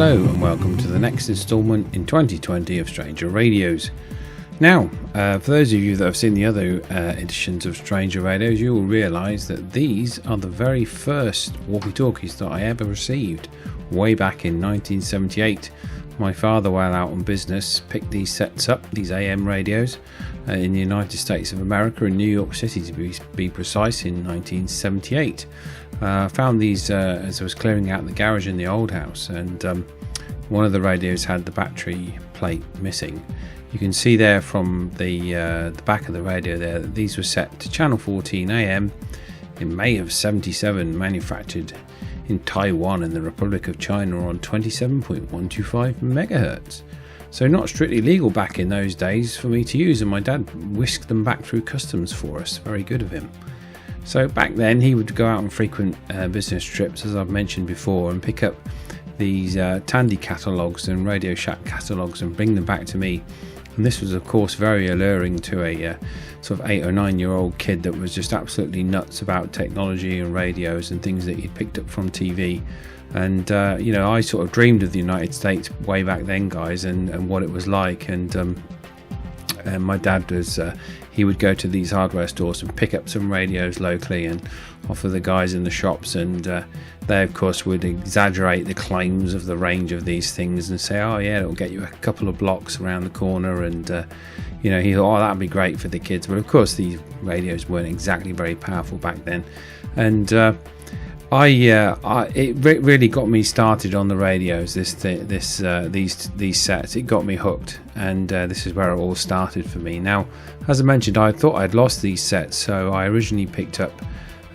Hello and welcome to the next instalment in 2020 of Stranger Radios. Now, for those of you that have seen the other editions of Stranger Radios, you will realise that these are the very first Walkie Talkies that I ever received, way back in 1978. My father, while out on business, picked these sets up, these AM radios, in the United States of America, in New York City to be precise, in 1978. I found these as I was clearing out the garage in the old house, and one of the radios had the battery plate missing. You can see there from the back of the radio there that these were set to channel 14 AM in May of 77, manufactured in Taiwan and the Republic of China on 27.125 megahertz. So not strictly legal back in those days for me to use, and my dad whisked them back through customs for us. Very good of him. So back then he would go out on frequent business trips, as I've mentioned before, and pick up these Tandy catalogues and Radio Shack catalogues and bring them back to me. And this was of course very alluring to a sort of 8 or 9 year old kid that was just absolutely nuts about technology and radios and things that he'd picked up from TV. And I sort of dreamed of the United States way back then, guys, and what it was like. And my dad was he would go to these hardware stores and pick up some radios locally and offer the guys in the shops, and they of course would exaggerate the claims of the range of these things and say, oh yeah, it'll get you a couple of blocks around the corner, and he thought, oh, that'd be great for the kids. But of course these radios weren't exactly very powerful back then, and it really got me started on the radios. These sets, it got me hooked, and this is where it all started for me. Now, as I mentioned, I thought I'd lost these sets, so I originally picked up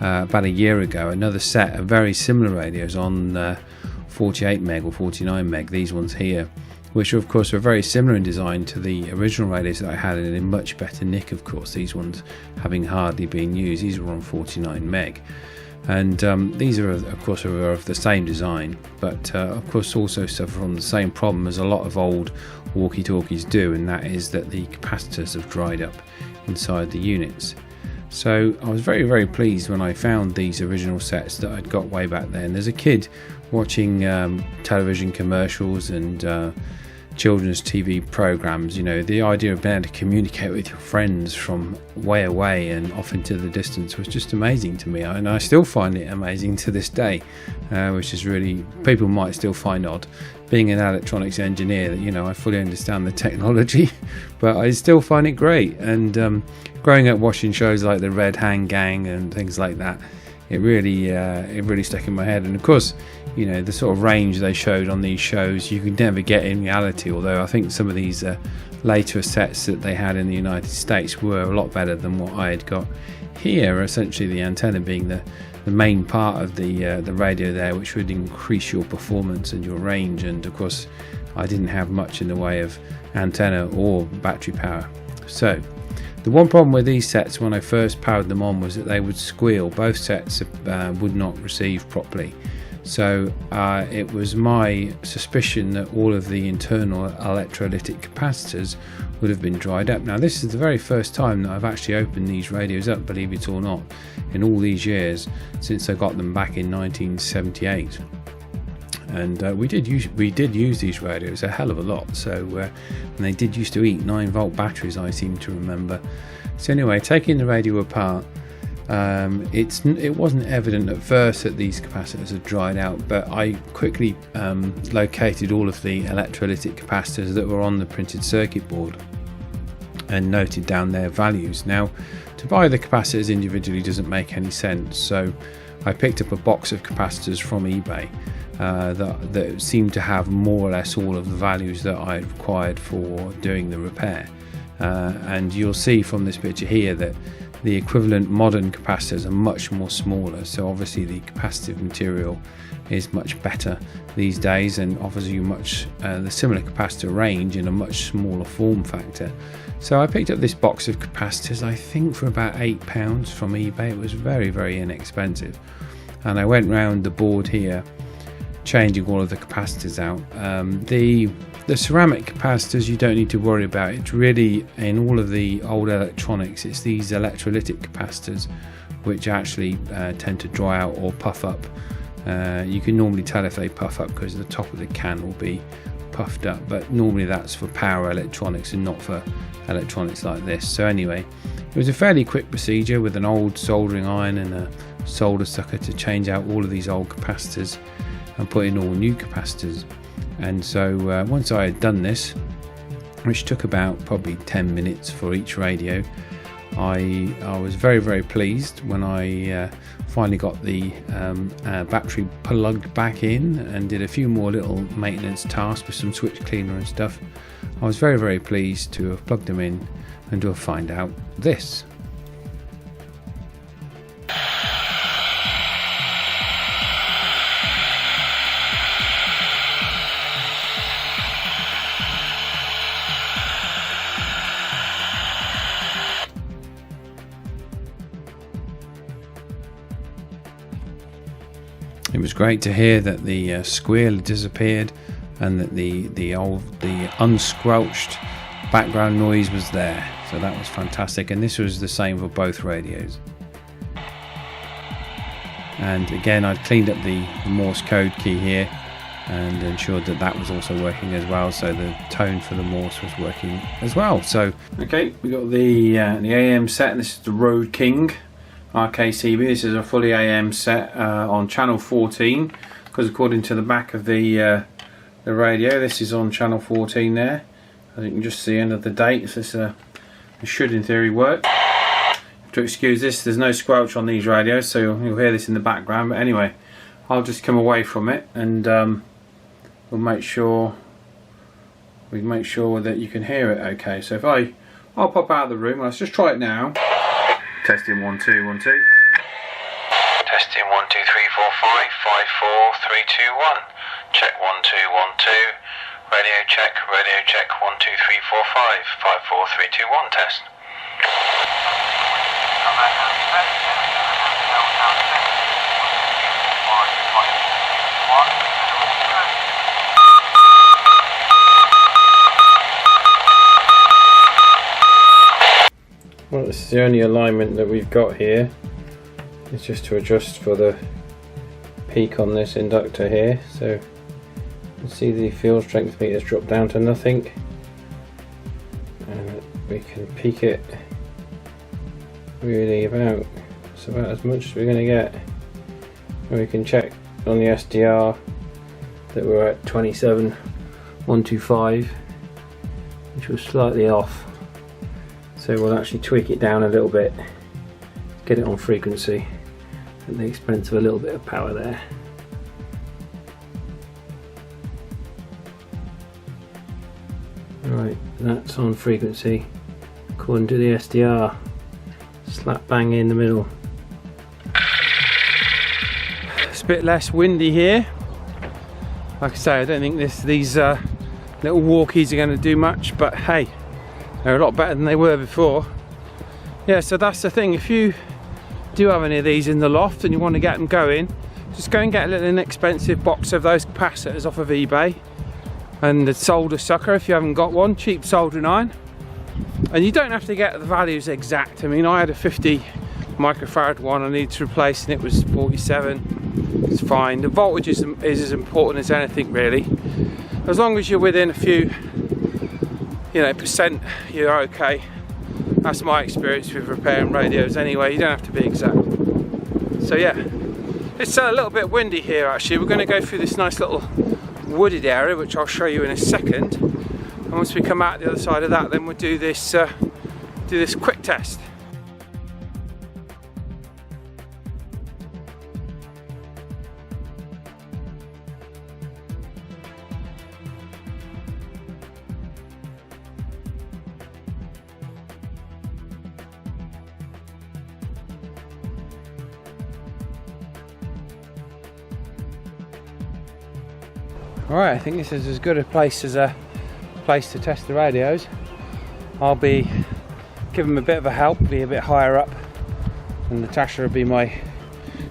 about a year ago another set of very similar radios on 48 meg or 49 meg. These ones here, which of course are very similar in design to the original radios that I had, and in much better nick. Of course, these ones having hardly been used. These were on 49 meg. And these are of course of the same design, but of course also suffer from the same problem as a lot of old walkie-talkies do, and that is that the capacitors have dried up inside the units. So I was very, very pleased when I found these original sets that I'd got way back then. As a kid watching television commercials and children's TV programs, the idea of being able to communicate with your friends from way away and off into the distance was just amazing to me, and I still find it amazing to this day, which is really, people might still find odd. Being an electronics engineer, I fully understand the technology, but I still find it great. And growing up watching shows like the Red Hand Gang and things like that, it really stuck in my head. And of course, the sort of range they showed on these shows you could never get in reality, although I think some of these later sets that they had in the United States were a lot better than what I had got here. Essentially the antenna being the main part of the radio there, which would increase your performance and your range. And of course I didn't have much in the way of antenna or battery power. So the one problem with these sets when I first powered them on was that they would squeal. Both sets would not receive properly. So it was my suspicion that all of the internal electrolytic capacitors would have been dried up. Now this is the very first time that I've actually opened these radios up, believe it or not, in all these years since I got them back in 1978. And we did use these radios a hell of a lot. So and they did used to eat 9-volt batteries, I seem to remember. So anyway, taking the radio apart, it wasn't evident at first that these capacitors had dried out, but I quickly located all of the electrolytic capacitors that were on the printed circuit board and noted down their values. Now, to buy the capacitors individually doesn't make any sense, so I picked up a box of capacitors from eBay that seemed to have more or less all of the values that I required for doing the repair. And you'll see from this picture here that the equivalent modern capacitors are much more smaller, so obviously the capacitive material is much better these days and offers you much the similar capacitor range in a much smaller form factor. So I picked up this box of capacitors, I think for about £8 from eBay. It was very, very inexpensive, and I went round the board here changing all of the capacitors out. The ceramic capacitors you don't need to worry about. It's really, in all of the old electronics, it's these electrolytic capacitors which actually tend to dry out or puff up You can normally tell if they puff up because the top of the can will be puffed up, but normally that's for power electronics and not for electronics like this. So anyway, it was a fairly quick procedure with an old soldering iron and a solder sucker to change out all of these old capacitors and put in all new capacitors. And so once I had done this, which took about probably 10 minutes for each radio, I was very pleased when I finally got the battery plugged back in and did a few more little maintenance tasks with some switch cleaner and stuff. I was very pleased to have plugged them in and to have found out this. It was great to hear that the squeal had disappeared and that the unsquelched background noise was there. So that was fantastic, and this was the same for both radios. And again, I'd cleaned up the Morse code key here and ensured that that was also working as well, so the tone for the Morse was working as well. So okay, we got the AM set, and this is the Road King RKCB. This is a fully AM set on channel 14, because according to the back of the radio, this is on channel 14 there. As you can just see, end of the date. So this should in theory work. To excuse this, there's no squelch on these radios, so you'll hear this in the background. But anyway, I'll just come away from it and we'll make sure that you can hear it okay. So if I'll pop out of the room. Let's just try it now. Testing 1 2 1 2. Testing 1 2 3 4 5 5 4 3 2 1. Check 1 2 1 2. Radio check 1 2 3 4 5 5 4 3 2 1. Test. Well, this is the only alignment that we've got here. It's just to adjust for the peak on this inductor here. So you can see the field strength meter's dropped down to nothing, and we can peak it really about as much as we're going to get. And we can check on the SDR that we're at 27,125, which was slightly off. So we'll actually tweak it down a little bit, get it on frequency at the expense of a little bit of power there. Right, that's on frequency according to the SDR, slap bang in the middle. It's a bit less windy here. Like I say, I don't think these little walkies are going to do much, but hey, they're a lot better than they were before. Yeah, so that's the thing. If you do have any of these in the loft and you want to get them going, just go and get a little inexpensive box of those capacitors off of eBay, and the solder sucker if you haven't got one, cheap soldering iron. And you don't have to get the values exact. I mean, I had a 50 microfarad one I need to replace and it was 47. It's fine. The voltage is as important as anything really. As long as you're within a few percent, you're okay. That's my experience with repairing radios anyway. You don't have to be exact. So yeah, it's a little bit windy here actually. We're going to go through this nice little wooded area, which I'll show you in a second. And once we come out the other side of that, then we'll do this quick test. Alright, I think this is as good a place to test the radios. I'll be giving them a bit of a help, be a bit higher up, and Natasha will be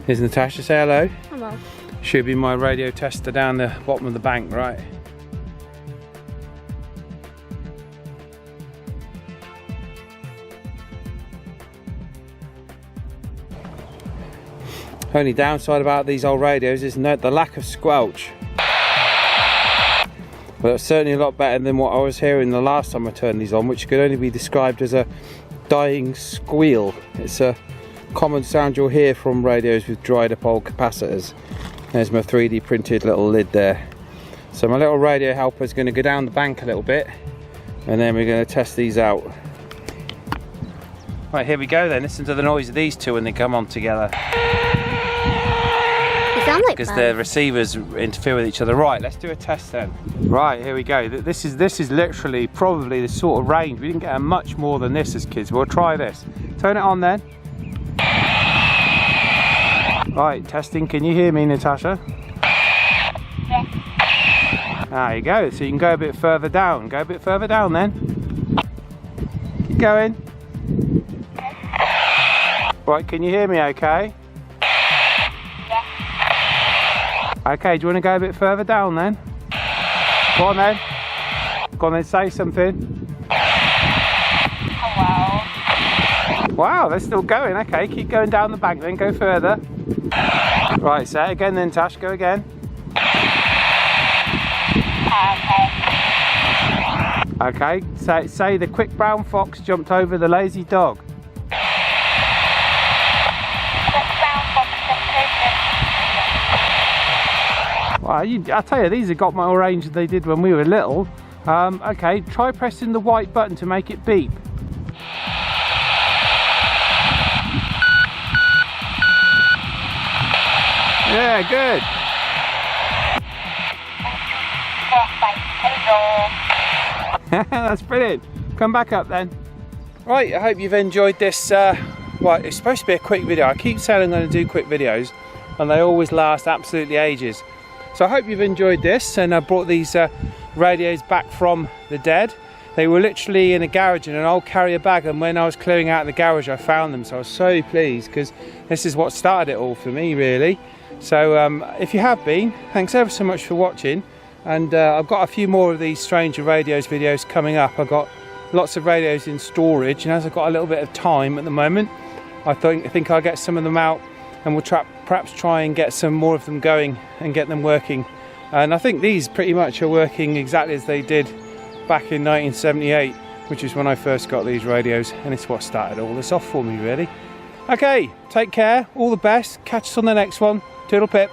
here's Natasha, say hello. Hello. She'll be my radio tester down the bottom of the bank, right? Only downside about these old radios is the lack of squelch. But it's certainly a lot better than what I was hearing the last time I turned these on, which could only be described as a dying squeal. It's a common sound you'll hear from radios with dried up old capacitors. There's my 3D printed little lid there. So my little radio helper is going to go down the bank a little bit, and then we're going to test these out. Right, here we go then. Listen to the noise of these two when they come on together. Because the receivers interfere with each other. Right, let's do a test then. Right, here we go. This is literally probably the sort of range. We didn't get much more than this as kids. We'll try this. Turn it on then. Right, testing. Can you hear me, Natasha? Yeah. There you go. So you can go a bit further down. Go a bit further down then. Keep going. Right, can you hear me okay? Okay, do you want to go a bit further down then? Go on then. Go on then, say something. Hello. Wow, they're still going. Okay, keep going down the bank then, go further. Right, say it again then, Tash, go again. Okay, say the quick brown fox jumped over the lazy dog. Well, I tell you, these have got more range than they did when we were little. Okay, try pressing the white button to make it beep. Yeah, good. That's brilliant. Come back up then. Right, I hope you've enjoyed this. Well, it's supposed to be a quick video. I keep saying I'm going to do quick videos, and they always last absolutely ages. So I hope you've enjoyed this, and I brought these radios back from the dead. They were literally in a garage in an old carrier bag, and when I was clearing out the garage I found them, so I was so pleased because this is what started it all for me really. So if you have been, thanks ever so much for watching, and I've got a few more of these Stranger Radios videos coming up. I've got lots of radios in storage, and as I've got a little bit of time at the moment, I think I'll get some of them out, and we'll perhaps try and get some more of them going and get them working. And I think these pretty much are working exactly as they did back in 1978, which is when I first got these radios, and it's what started all this off for me really. Okay, take care, all the best, catch us on the next one. Toodle pip.